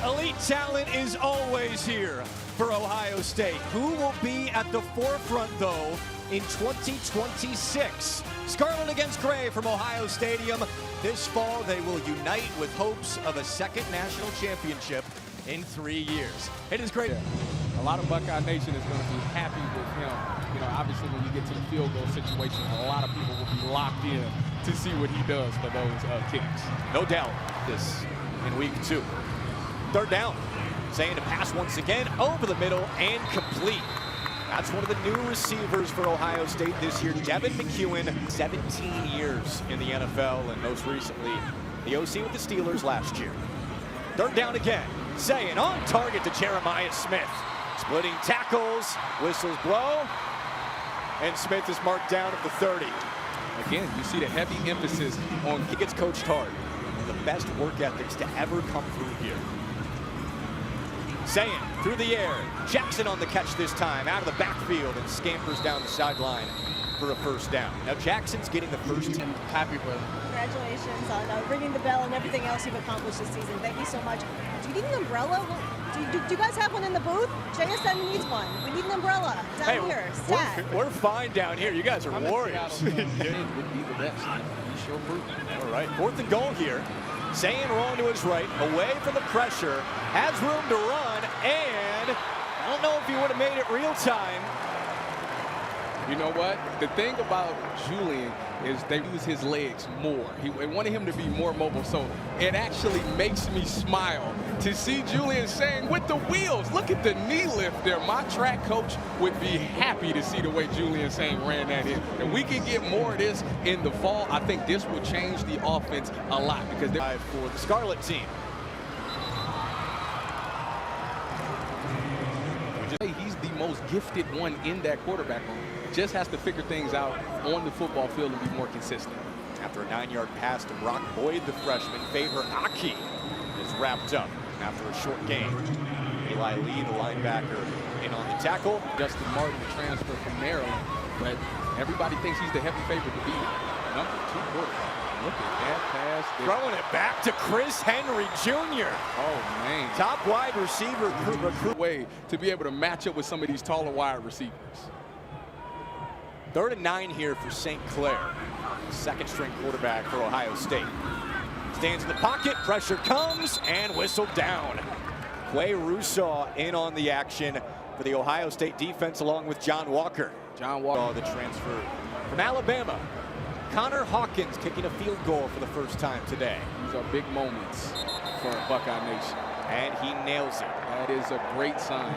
Elite talent is always here for Ohio State. Who will be at the forefront, though, in 2026? Scarlet against Gray from Ohio Stadium. This fall, they will unite with hopes of a second national championship in 3 years. It is great. A lot of Buckeye Nation is going to be happy with him. You know, obviously when you get to the field goal situation, a lot of people will be locked in to see what he does for those kicks. No doubt this in week 2. Third down. Saying to pass once again over the middle and complete. That's one of the new receivers for Ohio State this year. Devin McEwen, 17 years in the NFL, and most recently the OC with the Steelers last year. Third down again. Saying on target to Jeremiah Smith. Splitting tackles, whistles blow, and Smith is marked down at the 30. Again, you see the heavy emphasis on he gets coached hard. One of the best work ethics to ever come through here. Saying through the air, Jackson on the catch this time, out of the backfield, and scampers down the sideline for a first down. Now Jackson's getting the first. Happy for him. Congratulations on ringing the bell and everything else you've accomplished this season. Thank you so much. Do you need an umbrella? Do you guys have one in the booth? JSN needs one. We need an umbrella down here. We're fine down here. You guys are warriors. Would be the best. Sure proof. All right, 4th and goal here. Saying rolling to his right, away from the pressure, has room to run, and I don't know if he would have made it real time. You know what? The thing about Julian is they use his legs more. They wanted him to be more mobile, so it actually makes me smile to see Julian saying with the wheels. Look at the knee lift there. My track coach would be happy to see the way Julian Saint ran that in. And we can get more of this in the fall. I think this will change the offense a lot because they're for the Scarlet team. He's the most gifted one in that quarterback room. Just has to figure things out on the football field and be more consistent. After a 9-yard pass to Brock Boyd, the freshman, Favor Aki is wrapped up after a short game. Eli Lee, the linebacker, in on the tackle. Justin Martin, the transfer from Maryland, but everybody thinks he's the heavy favorite to beat. Number 2 quarterback. Look at that pass. Throwing it back to Chris Henry Jr. Oh, man. Top wide receiver. Way to be able to match up with some of these taller wide receivers. 3rd and 9 here for St. Clair. Second-string quarterback for Ohio State. Stands in the pocket, pressure comes, and whistled down. Quay Rousseau in on the action for the Ohio State defense along with John Walker. John Walker, the transfer from Alabama. Connor Hawkins kicking a field goal for the first time today. These are big moments for Buckeye Nation. And he nails it. That is a great sign.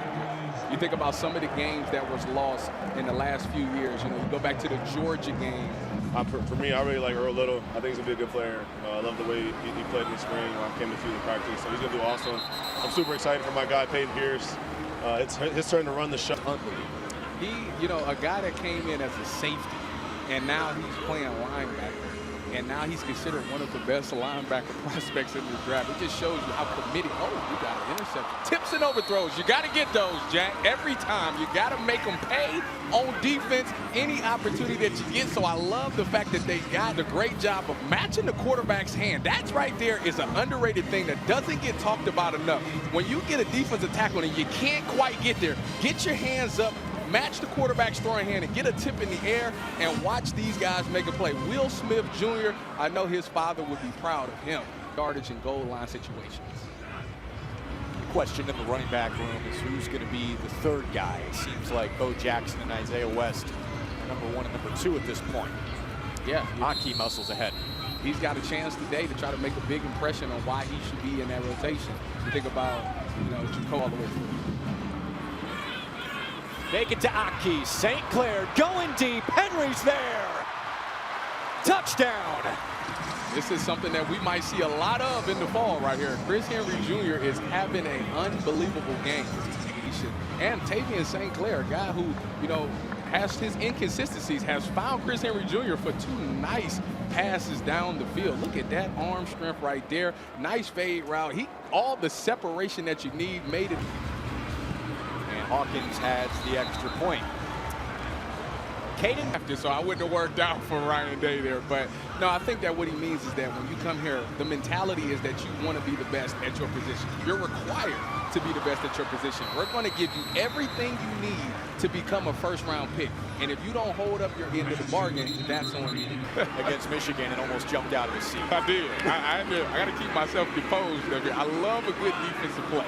You think about some of the games that was lost in the last few years. You know, you go back to the Georgia game. For me, I really like Earl Little. I think he's going to be a good player. I love the way he played in the spring when I came to field practice. So he's going to do awesome. I'm super excited for my guy, Peyton Pierce. It's his turn to run the show. He, you know, a guy that came in as a safety, and now he's playing linebacker. And now he's considered one of the best linebacker prospects in the draft. It just shows you how committed. Oh, you got an interception. Tips and overthrows. You got to get those, Jack. Every time. You got to make them pay on defense any opportunity that you get. So I love the fact that they got a great job of matching the quarterback's hand. That's right there is an underrated thing that doesn't get talked about enough. When you get a defensive tackle and you can't quite get there, get your hands up, match the quarterback's throwing hand and get a tip in the air and watch these guys make a play. Will Smith Jr., I know his father would be proud of him. Yardage and goal line situations. The question in the running back room is who's going to be the 3rd guy. It seems like Bo Jackson and Isaiah West are number 1 and number 2 at this point. Yeah. Aki muscles ahead. He's got a chance today to try to make a big impression on why he should be in that rotation. You think about, you know, Jacob all the way through. Make it to Aki. St. Clair going deep. Henry's there. Touchdown. This is something that we might see a lot of in the fall right here. Chris Henry Jr. is having an unbelievable game. And Tavian St. Clair, a guy who, you know, has his inconsistencies, has found Chris Henry Jr. for 2 nice passes down the field. Look at that arm strength right there. Nice fade route. All the separation that you need made it. Hawkins has the extra point. Caden. So I wouldn't have worked out for Ryan Day there. But, no, I think that what he means is that when you come here, the mentality is that you want to be the best at your position. You're required to be the best at your position. We're going to give you everything you need to become a first-round pick. And if you don't hold up your end of the bargain, that's on you. Against Michigan and almost jumped out of his seat. I did. I did. I got to keep myself composed. I love a good defensive play.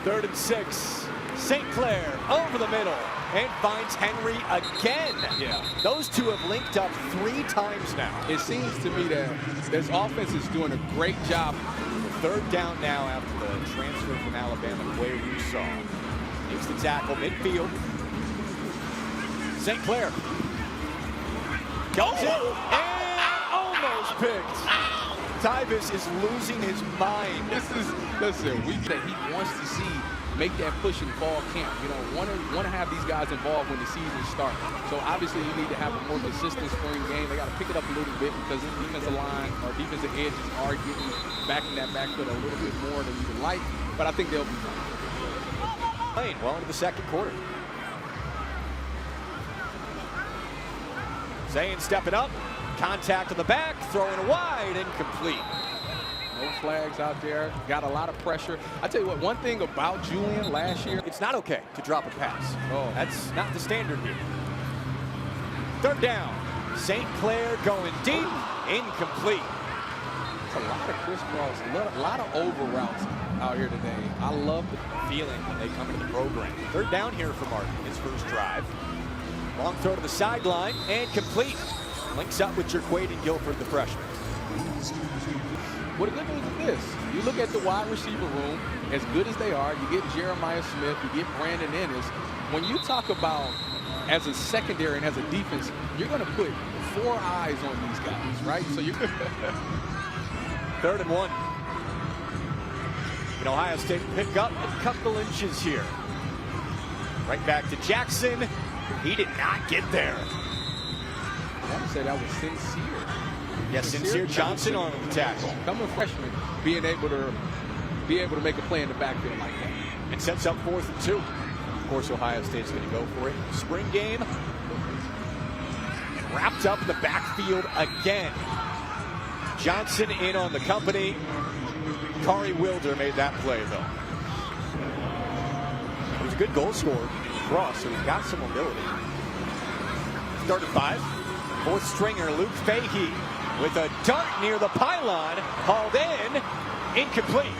3rd and 6. St. Clair over the middle and finds Henry again. Yeah. Those two have linked up 3 times now. It seems to me that this offense is doing a great job. 3rd down now after the transfer from Alabama, Quay Rousseau. Makes the tackle midfield. St. Clair goes it and almost picked. Tyvis is losing his mind. Listen, that he wants to see make that push in fall camp. You know, want to have these guys involved when the season starts. So obviously you need to have a more consistent spring game. They got to pick it up a little bit because the defensive line or defensive edges are getting back in that backfield a little bit more than you would like. But I think they'll be fine. Well into the 2nd quarter. Zane stepping up. Contact on the back. Throwing wide. Incomplete. No flags out there. Got a lot of pressure. I tell you what, one thing about Julian last year. It's not okay to drop a pass. Oh. That's not the standard here. 3rd down. St. Clair going deep. Incomplete. It's a lot of crisscross, a lot of over routes out here today. I love the feeling when they come into the program. 3rd down here for Martin, his first drive. Long throw to the sideline and complete. Links up with Jerquaden Guilford, the freshman. What a good news is this. You look at the wide receiver room, as good as they are, you get Jeremiah Smith, you get Brandon Ennis. When you talk about as a secondary and as a defense, you're going to put 4 eyes on these guys, right? So you're 3rd and 1. And Ohio State pick up a couple inches here. Right back to Jackson. He did not get there. I would say that was sincere. Yes, Sincere Johnson on the tackle. Coming freshman, being able to make a play in the backfield like that. And sets up 4th and 2. Of course, Ohio State's going to go for it. Spring game. And wrapped up in the backfield again. Johnson in on the company. Kari Wilder made that play, though. He was a good goal scorer across, so he's got some mobility. 3rd and 5. 4th stringer Luke Fahey with a dart near the pylon. Hauled in. Incomplete.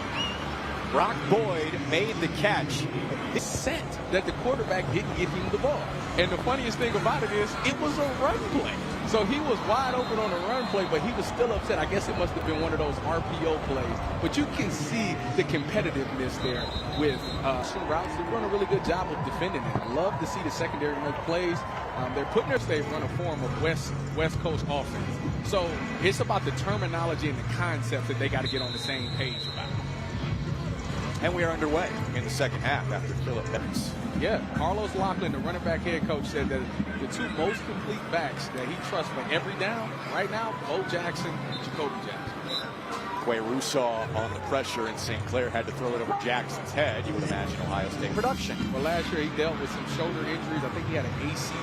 Brock Boyd made the catch. It's set that the quarterback didn't get him the ball. And the funniest thing about it is it was a run play. So he was wide open on a run play, but he was still upset. I guess it must have been one of those RPO plays. But you can see the competitiveness there with some routes. They're doing a really good job of defending it. I love to see the secondary make plays. They're putting their state run a form of West Coast offense. So it's about the terminology and the concepts that they got to get on the same page about. And we are underway in the 2nd half after Phillip Evans. Yeah, Carlos Lachlan, the running back head coach, said that the 2 most complete backs that he trusts for every down right now, Bo Jackson and Jacoby Jackson. Quay Rousseau on the pressure, and St. Clair had to throw it over Jackson's head. You would imagine Ohio State production. Well, last year he dealt with some shoulder injuries. I think he had an AC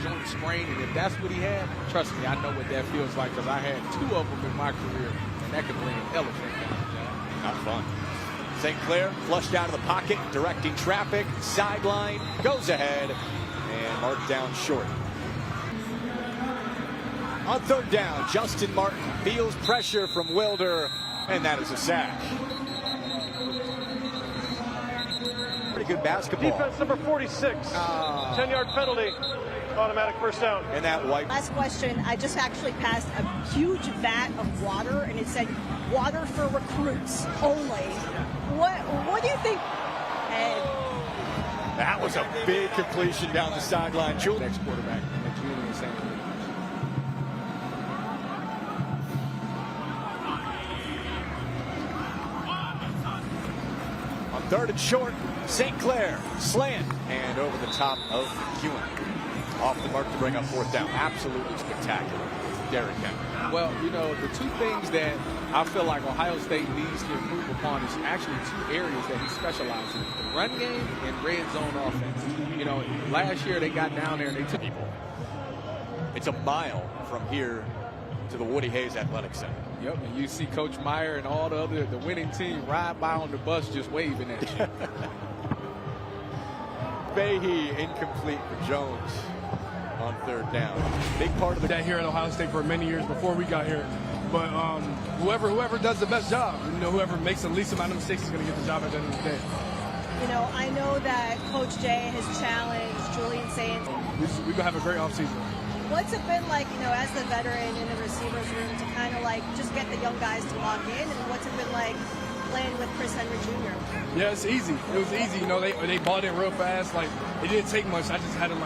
joint sprain, and if that's what he had, trust me, I know what that feels like because I had 2 of them in my career, and that could bring an elephant down. Not fun. St. Clair flushed out of the pocket, directing traffic, sideline, goes ahead, and marked down short. On 3rd down, Justin Martin feels pressure from Wilder, and that is a sack. Pretty good basketball. Defense number 46, 10-yard penalty, automatic first down. And that white. Last question. I just actually passed a huge vat of water, and it said, "Water for recruits only." What do you think? And that was a big completion down the sideline. Next quarterback, Julian Sanders. On 3rd and short, St. Clair slant and over the top of Ewan. Off the mark to bring up 4th down. Absolutely spectacular. Derrick Henry. Well, you know, the 2 things that I feel like Ohio State needs to improve upon is actually 2 areas that he specializes in. The run game and red zone offense. You know, last year they got down there and they took people. It's a mile from here to the Woody Hayes Athletic Center. Yep, and you see Coach Meyer and all the winning team ride by on the bus just waving at you. Fahey incomplete for Jones on third down. Big part of the that here at Ohio State for many years before we got here. But whoever does the best job, whoever makes the least amount of mistakes is going to get the job at the end of the day. I know that Coach Jay has challenged Julian Saints. We're going to have a great offseason. What's it been like, as the veteran in the receivers room to kind of just get the young guys to lock in? And what's it been like playing with Chris Henry Jr.? Yeah, it's easy. It was easy. They bought in real fast. It didn't take much. I just had to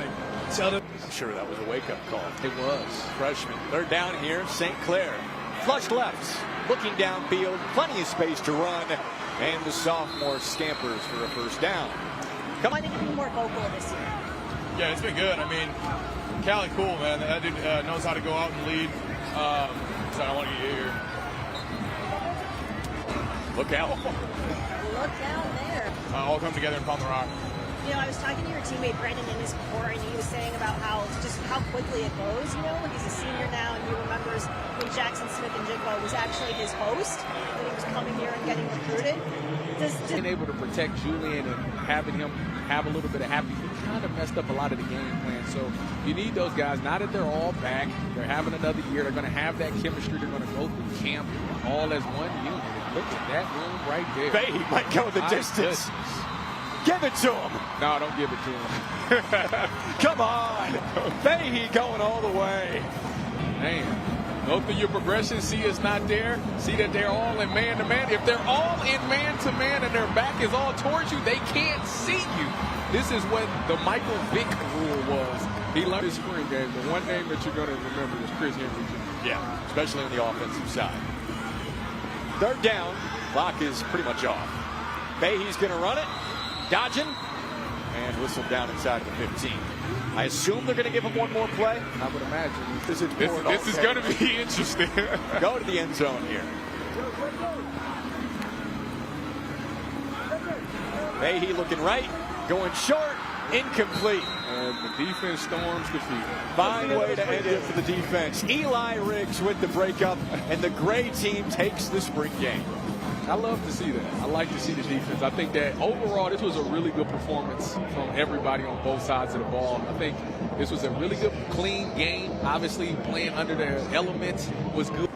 tell them. I'm sure that was a wake-up call. It was. Freshman. Third down here, St. Clair. Flush left, looking downfield, plenty of space to run, and the sophomore scampers for a first down. Come on, to be more vocal this year. Yeah, it's been good. I mean, Callie cool, man. That dude knows how to go out and lead. So I want to get you here. Look out. Look down there. All come together and pound the rock. I was talking to your teammate Brendan Innes before, and he was saying about how quickly it goes. He's a senior now, and he remembers when Jackson Smith and Jigbo was actually his host, when he was coming here and getting recruited. Being able to protect Julian and having him have a little bit of happy, he kind of messed up a lot of the game plan. So you need those guys. Now that they're all back, they're having another year. They're going to have that chemistry. They're going to go through camp all as one unit. Look at that room right there. Fahey might go the distance. Give it to him. No, don't give it to him. Come on. Fahey going all the way. Man, go through your progression. See it's not there. See that they're all in man-to-man. If they're all in man-to-man and their back is all towards you, they can't see you. This is what the Michael Vick rule was. He learned his spring game. The one name that you're going to remember is Chris Henry Jr. Yeah, especially on the offensive side. Third down. Clock is pretty much off. Fahey's going to run it. Dodging, and whistled down inside the 15. I assume they're going to give him one more play. I would imagine. This is going to be interesting. Go to the end zone here. Fahey looking right, going short, incomplete. And the defense storms the field. Fine way to end it for the defense. Eli Riggs with the breakup, and the gray team takes the spring game. I love to see that. I like to see the defense. I think that overall this was a really good performance from everybody on both sides of the ball. I think this was a really good, clean game. Obviously, playing under the elements was good.